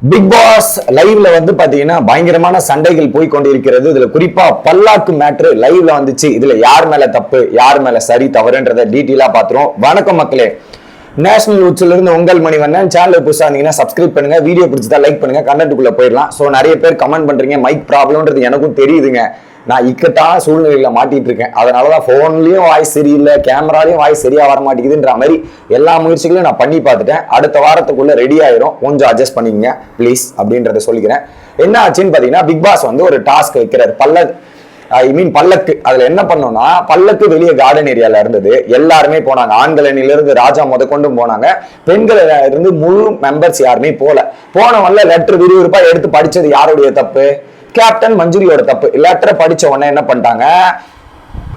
Big pass லைவ்ல வந்து பாத்தீங்கன்னா பயங்கரமான சண்டைகள் போய் கொண்டிருக்கிறது. இதுல குறிப்பா பல்லாக்கு மேட்ரு லைவ்ல வந்துச்சு. இதுல யார் மேல தப்பு யார் மேல சரி தவறுன்றத டீட்டெயிலா பாத்துறோம். வணக்கம் மக்களே, நேஷனல் உட்ஸ்ல இருந்து உங்கள் மணிவண்ணன். சேனல் புதுசா இருந்தீங்கன்னா சப்ஸ்கிரைப் பண்ணுங்க, வீடியோ பிடிச்சதா லைக் பண்ணுங்க, கண்டென்ட்டுக்குள்ள போயிடலாம். சோ நிறைய பேர் கமெண்ட் பண்றீங்க மைக் ப்ராப்ளம்ன்றது எனக்கும் தெரியுதுங்க. நான் இக்கட்டான சூழ்நிலையில மாட்டிட்டு இருக்கேன். அதனாலதான் போன்லயும் வாய்ஸ் சரியில்லை, கேமராலையும் வாய்ஸ் சரியா வர மாட்டேங்குதுன்ற மாதிரி எல்லா முயற்சிகளையும் நான் பண்ணி பார்த்துட்டேன். அடுத்த வாரத்துக்குள்ள ரெடி ஆயிரும், கொஞ்சம் அட்ஜஸ்ட் பண்ணிக்கங்க ப்ளீஸ் அப்படின்றத சொல்லிக்கிறேன். என்ன ஆச்சுன்னு பாத்தீங்கன்னா, பிக் பாஸ் வந்து ஒரு டாஸ்க் வைக்கிறாரு. பல்லக்கு. அதுல என்ன பண்ணோம்னா, பல்லக்கு வெளியே கார்டன் ஏரியால இருந்தது. எல்லாருமே போனாங்க. ஆண்கள் அணில இருந்து ராஜா கொண்டும் போனாங்க. பெண்கள் இருந்து முழு மெம்பர்ஸ் யாருமே போனவன்ல லெட்டர் விறுவிறுப்பா எடுத்து படிச்சது யாருடைய தப்பு? கேப்டன் மஞ்சுரியோட தப்பு. லெட்டரை படிச்ச உடனே என்ன பண்ணிட்டாங்க,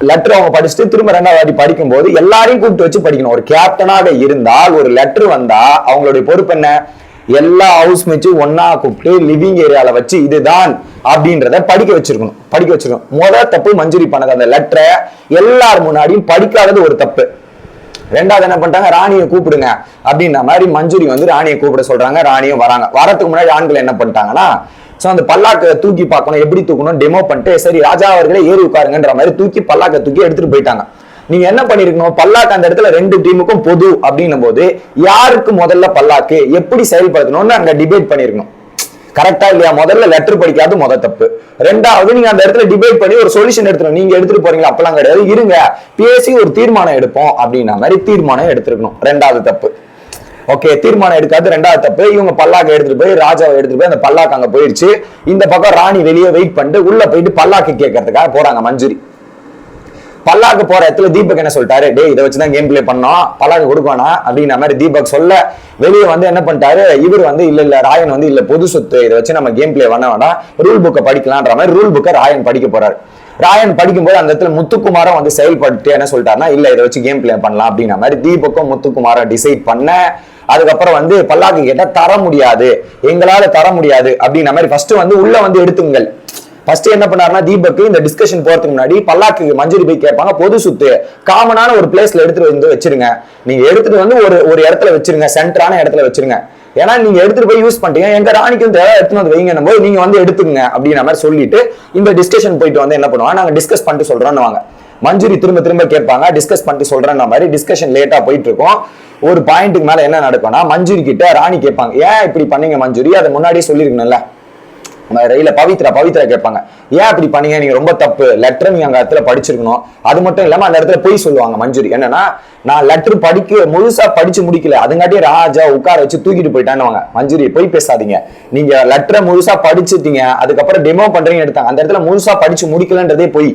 லெட்டர் அவங்க படிச்சுட்டு திரும்ப ரெண்டாவது வாட்டி படிக்கும் போது எல்லாரையும் கூப்பிட்டு வச்சு படிக்கணும். ஒரு கேப்டனாக இருந்தால் ஒரு லெட்டர் வந்தா அவங்களுடைய பொறுப்பு என்ன? எல்லா ஹவுஸ் மேட்சும் ஒன்னா கூப்பிட்டு லிவிங் ஏரியால வச்சு இதுதான் அப்படின்றத படிக்க வச்சிருக்கணும். முதல் தப்பு மஞ்சுரி பண்ணது. அந்த லெட்டரை எல்லார் முன்னாடியும் படிக்காதது ஒரு தப்பு. ரெண்டாவது என்ன பண்ணிட்டாங்க, ராணியை கூப்பிடுங்க அப்படின்ற மாதிரி மஞ்சுரி வந்து ராணியை கூப்பிட சொல்றாங்க. ராணியும் வராங்க. வரதுக்கு முன்னாடி ஆண்கள் என்ன பண்ணிட்டாங்கன்னா, அந்த பல்லாக்க தூக்கி பார்க்கணும், எப்படி தூக்கணும் டெமோ பண்ணிட்டு, சரி ராஜா அவர்களே ஏறி உட்காருங்கன்ற மாதிரி தூக்கி பல்லாக்க தூக்கி எடுத்துட்டு போயிட்டாங்க. நீங்க என்ன பண்ணிருக்கணும், பல்லாக்கு அந்த இடத்துல ரெண்டு டீமுக்கும் பொது அப்படின்னும் போது யாருக்கு முதல்ல பல்லாக்கு எப்படி செயல்படுத்தணும்னு அங்க டிபேட் பண்ணிருக்கணும். கரெக்டா இல்லையா? முதல்ல லெட்டர் படிக்காது முத தப்பு. ரெண்டாவது, நீங்க அந்த இடத்துல டிபேட் பண்ணி ஒரு சொல்யூஷன் எடுத்துக்கணும். நீங்க எடுத்துட்டு போறீங்களா? அப்பெல்லாம் கிடையாது, இருங்க பேசி ஒரு தீர்மானம் எடுப்போம் அப்படின்ற மாதிரி தீர்மானம் எடுத்துருக்கணும். ரெண்டாவது தப்பு. ஓகே, தீர்மானம் எடுக்காது ரெண்டாவது தப்பு. இவங்க பல்லாக்கு எடுத்துட்டு போய் ராஜாவை எடுத்துட்டு போய் அந்த பல்லாக்கு அங்க போயிடுச்சு. இந்த பக்கம் ராணி வெளியே வெயிட் பண்ணிட்டு உள்ள போயிட்டு பல்லாக்கு கேட்கறதுக்காக போறாங்க மஞ்சுரி. பல்லாக்கு போற இடத்துல தீபக் என்ன சொல்லிட்டாரு, டே இதை வச்சுதான் கேம் பிளே பண்ணோம், பல்லாக்கு கொடுக்கணும் அப்படின்ற மாதிரி தீபக் சொல்ல, வெளியே வந்து என்ன பண்ணிட்டாரு இவர் வந்து இல்ல ராயன் வந்து இல்ல பொது சொத்து, இதை வச்சு நம்ம கேம் பிளே பண்ண வேண்டாம், ரூல் புக்கை படிக்கலான்ற மாதிரி ரூல் புக்கை ராயன் படிக்க போறாரு. ராயன் படிக்கும்போது அந்த இடத்துல முத்துக்குமாரம் வந்து செயல்பட்டு என்ன சொல்லிட்டாருன்னா, இல்ல இதை வச்சு கேம் பிளே பண்ணலாம் அப்படின்ற மாதிரி தீபக்கும் முத்துக்குமாரம் டிசைட் பண்ண, அதுக்கப்புறம் வந்து பல்லாக்கு கேட்டா தர முடியாது, எங்களால தர முடியாது அப்படின்ற மாதிரி ஃபர்ஸ்ட் வந்து உள்ள வந்து எடுத்துங்கள். ஃபர்ஸ்ட் என்ன பண்ணாருன்னா, தீபக் இந்த டிஸ்கஷன் போறதுக்கு முன்னாடி பல்லாக்கு மஞ்சுரி போய் கேட்பாங்க, பொது சொத்து காமனான ஒரு பிளேஸ்ல எடுத்துட்டு வந்து வச்சிருங்க, நீங்க எடுத்துட்டு வந்து ஒரு இடத்துல வச்சிருங்க, சென்டரான இடத்துல வச்சிருங்க, ஏன்னா நீங்க எடுத்துட்டு போய் யூஸ் பண்ணிட்டீங்க, எங்க ராணிக்கும் தேவை எடுத்துட்டு வந்து வைங்க போது நீங்க வந்து எடுத்துங்க அப்படின்ற மாதிரி சொல்லிட்டு இந்த டிஸ்கஷன் போயிட்டு வந்து என்ன பண்ணுவாங்க, நாங்க டிஸ்கஸ் பண்ணிட்டு சொல்றோம்னு வாங்க. மஞ்சுரி திரும்ப கேட்பாங்க, டிஸ்கஸ் பண்ணிட்டு சொல்றேன்ற மாதிரி டிஸ்கஷன் லேட்டா போயிட்டு இருக்கும். ஒரு பாயிண்ட்டுக்கு மேல என்ன நடக்கும்னா, மஞ்சுரி கிட்ட ராணி கேட்பாங்க, ஏன் இப்படி பண்ணீங்க மஞ்சுரி, அதை முன்னாடியே சொல்லிருக்கணும்ல. ரயில பவித்ரா கேட்பாங்க, ஏன் அப்படி பண்ணீங்க, நீங்க ரொம்ப தப்பு, லெட்டர் நீங்க அங்க இடத்துல படிச்சிருக்கணும். அது மட்டும் இல்லாம அந்த இடத்துல போய் சொல்லுவாங்க மஞ்சுரி, என்னன்னா நான் லெட்டர் முழுசா படிச்சு முடிக்கல, அதுங்காட்டி ராஜா உட்கார வச்சு தூக்கிட்டு போயிட்டான்னு. மஞ்சுரி போய் பேசாதீங்க, நீங்க லெட்டரை முழுசா படிச்சுட்டீங்க, அதுக்கப்புறம் டெமோ பண்றீங்கன்னு எடுத்தாங்க, அந்த இடத்துல முழுசா படிச்சு முடிக்கலன்றதே போய்.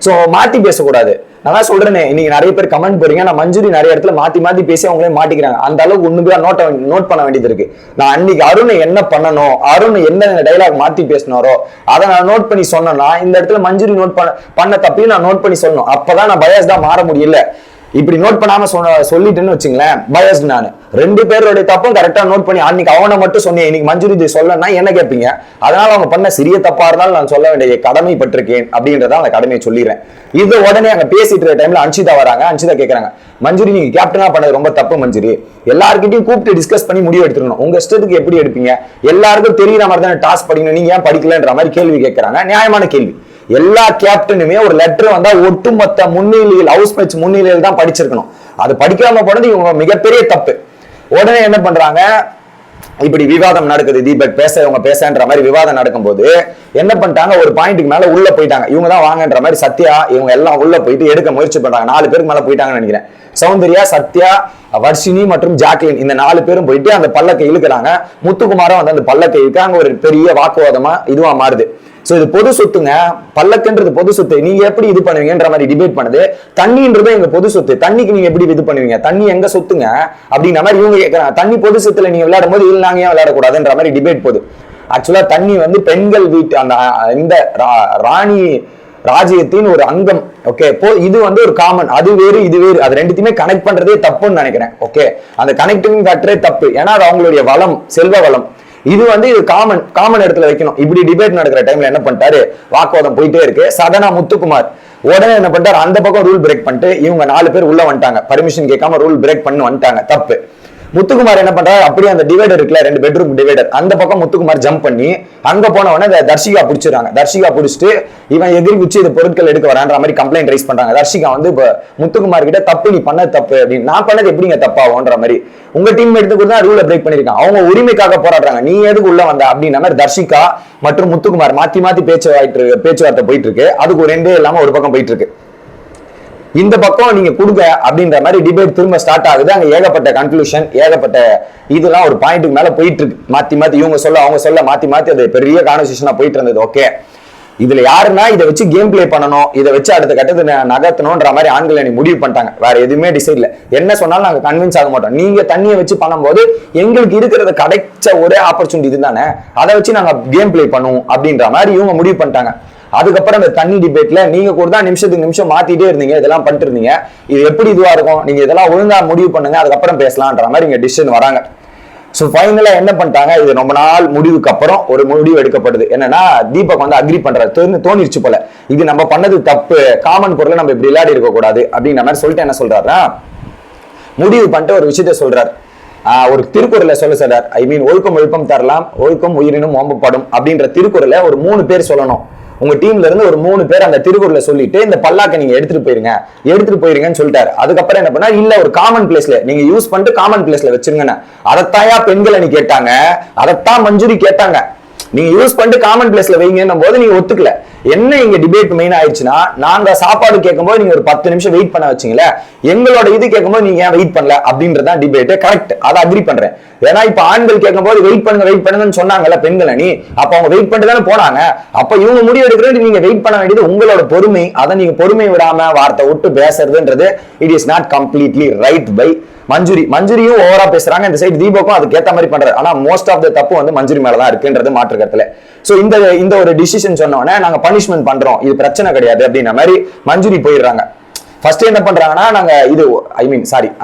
சோ மாத்தி பேசக்கூடாது. நான் சொல்றேனே, இன்னைக்கு நிறைய பேர் கமெண்ட் போறீங்க, நான் மஞ்சுரி நிறைய இடத்துல மாத்தி பேசி அவங்களே மாட்டிக்கிறாங்க. அந்த அளவுக்கு ஒண்ணுக்கு நோட் பண்ண வேண்டியது இருக்கு. நான் அன்னைக்கு அருண் என்ன பண்ணணும், அருண் என்ன டைலாக் மாத்தி பேசினாரோ அதை நான் நோட் பண்ணி சொன்னேன்னா, இந்த இடத்துல மஞ்சுரி நோட் பண்ண தப்பையும் நான் நோட் பண்ணி சொல்லணும். அப்பதான் நான் பயாஸ் தான் மாற முடியல. இப்படி நோட் பண்ணாம சொல்லிட்டேன்னு வச்சுங்களேன், பயஸ் நான் ரெண்டு பேருடைய தப்பும் கரெக்டா நோட் பண்ணி அன்னைக்கு அவனை மட்டும் சொன்னேன், இன்னைக்கு மஞ்சுரி சொல்லனா என்ன கேட்பீங்க? அதனால அவங்க பண்ண சிறிய தப்பா இருந்தாலும் நான் சொல்ல வேண்டிய கடமைப்பட்டிருக்கேன் அப்படின்றத அந்த கடமையை சொல்லிடுறேன். இது உடனே அங்க பேசிட்டு இருக்க டைம்ல அன்ஷிதா வராங்க. அன்ஷிதா கேட்கறாங்க, மஞ்சுரி நீங்க கேப்டனா பண்ணது ரொம்ப தப்பு மஞ்சுரி, எல்லார்கிட்டையும் கூப்பிட்டு டிஸ்கஸ் பண்ணி முடிவு எடுத்துக்கணும், உங்க இஷ்டத்துக்கு எப்படி எடுப்பீங்க, எல்லாருக்கும் தெரியற மாதிரி தான் டாஸ்க் படிக்கணும், நீங்க ஏன் படிக்கலன்ற மாதிரி கேள்வி கேட்கறாங்க. நியாயமான கேள்வி. எல்லா கேப்டனுமே ஒரு லெட்டர் வந்தா ஒட்டுமொத்த முன்னிலையில் ஹவுஸ் மேட்ச் முன்னிலையில் தான் படிச்சிருக்கணும். அது படிக்காம போனது இவங்க மிகப்பெரிய தப்பு. உடனே என்ன பண்றாங்க, இப்படி விவாதம் நடக்குது, தீபக் இவங்க பேசன்ற மாதிரி விவாதம் நடக்கும்போது என்ன பண்ணிட்டாங்க, ஒரு பாயிண்ட்டுக்கு மேல உள்ள போயிட்டாங்க. இவங்க தான் வாங்கன்ற மாதிரி சத்யா இவங்க எல்லாம் உள்ள போயிட்டு எடுக்க முயற்சி பண்றாங்க. 4 பேருக்கு மேல போயிட்டாங்கன்னு நினைக்கிறேன். சௌந்தர்யா, சத்யா, வர்ஷினி மற்றும் ஜாக்லின், இந்த 4 பேரும் போயிட்டு அந்த பல்லக்கை இழுக்கிறாங்க. முத்துக்குமாரும் வந்து அந்த பல்லக்கை இழுக்க அங்க ஒரு பெரிய வாக்குவாதமா இதுவா மாறுது. சோ இது பொது சொத்துங்க, பல்லக்குன்றது பொது சொத்து, நீங்க எப்படி இது பண்ணுவீங்கன்ற மாதிரி டிபேட் பண்ணுது. தண்ணின்றது எங்க பொது சொத்து, தண்ணிக்கு நீங்க எப்படி இது பண்ணுவீங்க, தண்ணி எங்க சொத்துங்க அப்படின்ற மாதிரி இவங்க கேட்கறாங்க. தண்ணி பொது சொத்துல நீங்க விளையாடும் போது இல்லை நாங்க ஏன் விளையாடக்கூடாதுன்ற மாதிரி டிபேட் போகுது. ஆக்சுவலா தண்ணி வந்து பெண்கள் வீட்டு அந்த இந்த ராணி ராஜ்யத்தின் ஒரு அங்கம். ஓகே, இது வந்து ஒரு காமன், அது வேறு இது வேறு, அது ரெண்டுத்தையுமே கனெக்ட் பண்றதே தப்புன்னு நினைக்கிறேன். ஓகே, அந்த கனெக்டிங் கட்டுறே தப்பு, ஏன்னா அது அவங்களுடைய வளம், செல்வ வளம். இது வந்து இது காமன் இடத்துல வைக்கணும். இப்படி டிபேட் நடக்கிற டைம்ல என்ன பண்ணிட்டாரு, வாக்குவாதம் போயிட்டே இருக்கு. சதனா, முத்துக்குமார் உடனே என்ன பண்ணிட்டாரு, அந்த பக்கம் ரூல் பிரேக் பண்ணிட்டு இவங்க 4 பேர் உள்ள வந்துட்டாங்க. பர்மிஷன் கேட்காம ரூல் பிரேக் பண்ணி வந்துட்டாங்க, தப்பு. முத்துக்குமார் என்ன பண்றாரு, அப்படியே அந்த டிவைடர் இருக்குல்ல, 2 பெட்ரூம் டிவைடர், அந்த பக்கம் முத்துக்குமார் ஜம்ப் பண்ணி அங்க போன உடனே தர்ஷிகா பிடிச்சிடறாங்க. தர்ஷிகா பிடிச்சிட்டு இவன் எதிரி குச்சி இது பொருட்கள் எடுக்க வரான்ற மாதிரி கம்ப்ளைண்ட் ரைஸ் பண்றாங்க. தர்ஷிகா வந்து இப்ப முத்துக்குமார் கிட்ட தப்பு, நீ பண்ணது தப்பு அப்படின்னு. நான் பண்ணது எப்படிங்க தப்பாகும்ன்ற மாதிரி, உங்க டீம் எடுத்து தான் ரூலை பிரேக் பண்ணிருக்காங்க, அவங்க உரிமைக்காக போராடுறாங்க, நீ எதுக்கு உள்ள வந்த அப்படின்ற மாதிரி தர்ஷிகா மற்றும் முத்துக்குமார் மாத்தி மாத்தி பேச்சுவார்த்தை போயிட்டு இருக்கு. அதுக்கு ஒரு எண்டே இல்லாம ஒரு பக்கம் போயிட்டு இருக்கு. இந்த பக்கம் நீங்க கொடுங்க அப்படின்ற மாதிரி டிபேட் திரும்ப ஸ்டார்ட் ஆகுது. அங்க ஏகப்பட்ட கன்க்ளூஷன், ஏகப்பட்ட இதெல்லாம் ஒரு பாயிண்ட்டுக்கு மேல போயிட்டு இருக்கு. மாத்தி மாத்தி இவங்க சொல்ல அவங்க சொல்ல மாத்தி மாத்தி அது பெரிய கான்வர்சேஷனா போயிட்டு இருந்தது. ஓகே, இதுல யாருன்னா இதை வச்சு கேம் பிளே பண்ணணும், இதை வச்சு அடுத்த கட்டத்தை நகர்த்தணும்ன்ற மாதிரி ஆண்கள் அணி முடிவு பண்ணிட்டாங்க. வேற எதுவுமே டிசைட் இல்ல. என்ன சொன்னாலும் நாங்க கன்வின்ஸ் ஆக மாட்டோம். நீங்க தண்ணியை வச்சு பண்ணும்போது எங்களுக்கு இருக்கிறத கிடைச்ச ஒரே ஆப்பர்ச்சுனிட்டி இதுதானே, அதை வச்சு நாங்க கேம் பிளே பண்ணுவோம் அப்படின்ற மாதிரி இவங்க முடிவு பண்ணிட்டாங்க. அதுக்கப்புறம் இந்த தண்ணி டிபேட்ல நீங்க கூட தான் நிமிஷத்துக்கு நிமிஷம் மாத்திட்டே இருந்தீங்க, இதெல்லாம் பண்ணிட்டு இருந்தீங்க. இது எப்படி இதுவா இருக்கும், நீங்க இதெல்லாம் ஒழுங்கா முடிவு பண்ணுங்க, அதுக்கப்புறம் பேசலாம்ன்ற மாதிரி இங்க டிசிஷன் வராங்க. சோ ஃபைனலா என்ன பண்ணிட்டாங்க, இது ரொம்ப நாள் முடிவுக்கு அப்புறம் ஒரு முடிவு எடுக்கப்படுது. என்னன்னா தீபக் வந்து அக்ரி பண்றாரு. தோணிருச்சு போல, இது நம்ம பண்ணது தப்பு, காமன் பொருளை நம்ம இப்படி விளையாடி இருக்க கூடாது அப்படின்ற மாதிரி சொல்லிட்டு என்ன சொல்றாருன்னா, முடிவு பண்ணிட்டு ஒரு விஷயத்த சொல்றாரு. ஒரு திருக்குறளை சொல்ல சொல்றார். ஐ மீன், ஒழுக்கம் ஒழுக்கம் தரலாம், ஒழுக்கம் உயிரினும் ஓம்பப்படும் அப்படின்ற திருக்குறளை ஒரு 3 பேர் சொல்லணும். உங்க டீம்ல இருந்து ஒரு 3 பேர் அந்த திருக்குறளை சொல்லிட்டு இந்த பல்லாக்க நீங்க எடுத்துட்டு போயிருங்கன்னு சொல்லிட்டாரு. அதுக்கப்புறம் என்ன பண்ணா, இல்ல ஒரு காமன் பிளேஸ்ல நீங்க யூஸ் பண்ணிட்டு காமன் பிளேஸ்ல வச்சிருங்கன்னு. அதத்தாயா பெண்கள் அணி கேட்டாங்க, அதத்தான் மஞ்சுரி கேட்டாங்க. நீங்க யூஸ் பண்ணிட்டு காமன் பிளேஸ்ல வைங்கன்னும் போது நீங்க ஒத்துக்கல. என்ன இங்க டிபேட் மெயின் ஆயிடுச்சுன்னா, நாங்க சாப்பாடு கேட்கும்போது நீங்க ஒரு 10 நிமிஷம் வெயிட் பண்ண வச்சீங்களே, எங்களோட இது கேட்கும்போது நீங்க ஏன் வெயிட் பண்ணல அப்படின்றதான் டிபேட். கரெக்ட், அதை அக்ரி பண்றேன். ஏன்னா இப்ப ஆண்கள் கேட்கும்போது வெயிட் பண்ணுங்கன்னு சொன்னாங்கல்ல பெண்கள் அணி, அப்ப அவங்க வெயிட் பண்ணிட்டு தானே போனாங்க. அப்ப இவங்க முடிவு எடுக்கிறது நீங்க வெயிட் பண்ண வேண்டியது உங்களோட பொறுமை. அதை நீங்க பொறுமை விடாம வார்த்தை விட்டு பேசுறதுன்றது it is not completely right பை மஞ்சுரியும் ஓவரா பேசுறாங்க. இந்த சைடு தீபக்கும் அதுக்கு ஏத்த மாதிரி பண்றாரு. ஆனா மோஸ்ட் ஆஃப் த தப்பு வந்து மஞ்சுரி மேலதான் இருக்குன்றது மாற்று கருத்துல. சோ இந்த ஒரு டிசிஷன் சொன்னோன்னே நாங்க பனிஷ்மெண்ட் பண்றோம், இது பிரச்சனை கிடையாது அப்படின்ற மாதிரி மஞ்சுரி போயிடுறாங்க. ஃபர்ஸ்ட் என்ன பண்றாங்கன்னா, நாங்க இது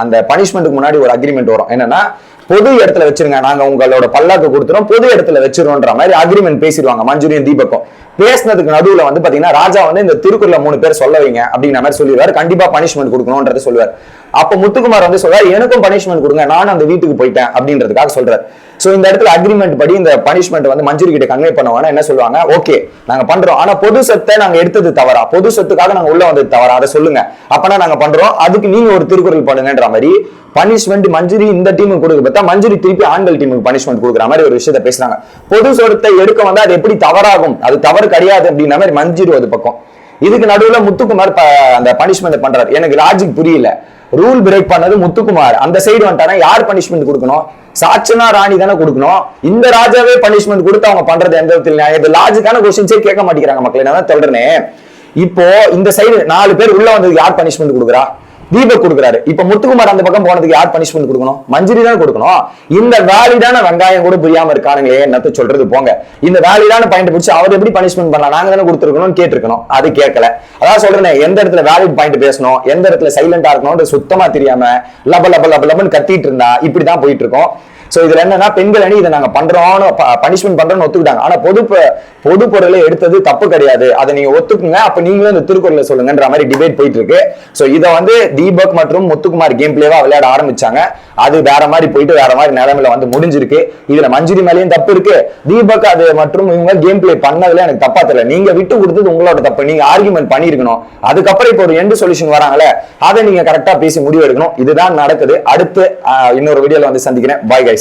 அந்த பனிஷ்மெண்ட்டுக்கு முன்னாடி ஒரு அக்ரிமெண்ட் வரும். என்னன்னா, பொது இடத்துல வச்சிருங்க, நாங்க உங்களோட பல்லாக்கு கொடுத்துறோம், பொது இடத்துல வச்சிருவோன்ற மாதிரி அக்ரிமெண்ட் பேசிடுவாங்க மஞ்சுரியும் தீபக்கும். பேசினதுக்கு நடுவுல வந்து பாத்தீங்கன்னா, ராஜா வந்து இந்த திருக்குறளை 3 பேர் சொல்ல வைங்க அப்படிங்கிற மாதிரி சொல்லிடுவாரு. கண்டிப்பா பனிஷ்மெண்ட் கொடுக்கணும்ன்றது சொல்லுவார். அப்ப முத்துக்குமார் வந்து சொல்றாரு, எனக்கும் பனிஷ்மெண்ட் கொடுங்க, நானும் அந்த வீட்டுக்கு போயிட்டேன் அப்படின்றதுக்காக சொல்றாரு. சோ இந்த இடத்துல அக்ரிமெண்ட் படி இந்த பனிஷ்மெண்ட் வந்து மஞ்சுரி கிட்ட கன்வே பண்ணுவாங்க. என்ன சொல்லுவாங்க, ஓகே நாங்க பண்றோம், ஆனா பொது சொத்தை நாங்க எடுத்தது தவறா, பொது சொத்துக்காக நாங்க உள்ள வந்தது தவறா, அதை சொல்லுங்க, அப்பனா நாங்க பண்றோம், அதுக்கு நீங்க ஒரு திருக்குறள் பண்ணுங்கன்ற மாதிரி பனிஷ்மெண்ட் மஞ்சுரி இந்த டீமுக்கு கொடுக்க பார்த்தா மஞ்சுரி திருப்பி ஆண்கள் டீமுக்கு பனிஷ்மெண்ட் கொடுக்குற மாதிரி ஒரு விஷயத்தை பேசுறாங்க. பொது சொத்தை எடுக்க வந்தா அது எப்படி தவறாகும், அது தவறு கிடையாது அப்படின்ற மாதிரி மஞ்சுரி ஒரு பக்கம். இதுக்கு நடுவுல முத்துக்குமார் அந்த பனிஷ்மெண்ட் பண்றாரு. எனக்கு லாஜிக் புரியல. ரூல் பிரேக் பண்ணது முத்துக்குமார், அந்த சைடு வந்துட்டானா யார் பனிஷ்மெண்ட் கொடுக்கணும்? சாட்சனா ராணி தானே கொடுக்கணும். இந்த ராஜாவே பனிஷ்மெண்ட் கொடுத்து அவங்க பண்றது எந்த விதத்தில் இது லாஜிக்கான கொஸ்டின்ஸே கேட்க மாட்டேங்கிறாங்க மக்களே. நான் சொல்றேனே, இப்போ இந்த சைடு 4 பேர் உள்ள வந்ததுக்கு யார் பனிஷ்மெண்ட் கொடுக்குறா? தீபக் கொடுக்குறாரு. இப்ப முத்துக்குமார் அந்த பக்கம் போனதுக்கு யார் பனிஷ்மெண்ட் கொடுக்கணும்? மஞ்சுரி தான் கொடுக்கணும். இந்த வேலிடான வெங்காயம் கூட புரியாம இருக்கானுங்களே, என்னத்த சொல்றது போங்க. இந்த வேலிடான பாயிண்ட் பிடிச்சி அவர் எப்படி பனிஷ்மெண்ட் பண்ணலாம், நாங்க தானே கொடுத்துருக்கணும் கேட்டிருக்கணும், அது கேட்கல. அதான் சொல்றேன், எந்த இடத்துல வேலிட் பாயிண்ட் பேசணும், எந்த இடத்துல சைலண்டா இருக்கணும் சுத்தமா தெரியாம லபன்னு கத்திட்டு இருந்தா இப்படிதான் போயிட்டு இருக்கோம். சோ இதுல என்னன்னா, பெண்கள் அணி இதை நாங்க பண்றோம்னு பனிஷ்மெண்ட் பண்றோம்னு ஒத்துக்கிட்டாங்க. ஆனா பொது பொருளை எடுத்தது தப்பு கிடையாது, அதை நீங்க ஒத்துக்குங்க, அப்ப நீங்களும் இந்த திருக்குறளை சொல்லுங்கன்ற மாதிரி டிபேட் போயிட்டு இருக்கு. சோ இதை வந்து தீபக் மற்றும் முத்துக்குமார் கேம் பிளேவா விளையாட ஆரம்பிச்சாங்க. அது வேற மாதிரி போயிட்டு வேற மாதிரி நிலைமையில வந்து முடிஞ்சிருக்கு. இதுல மஞ்சுரி மேலேயும் தப்பு இருக்கு, தீபக் அது மற்றும் இவங்க கேம் பிளே பண்ணதுல எனக்கு தப்பா தெரியல. நீங்க விட்டு கொடுத்தது உங்களோட தப்பு, நீங்க ஆர்குமெண்ட் பண்ணிருக்கணும். அதுக்கப்புறம் இப்போ ஒரு எண்டு சொல்யூஷன் வராங்களே, அதை நீங்க கரெக்டா பேசி முடிவு எடுக்கணும். இதுதான் நடக்குது. அடுத்து இன்னொரு வீடியோல வந்து சந்திக்கிறேன். Bye guys.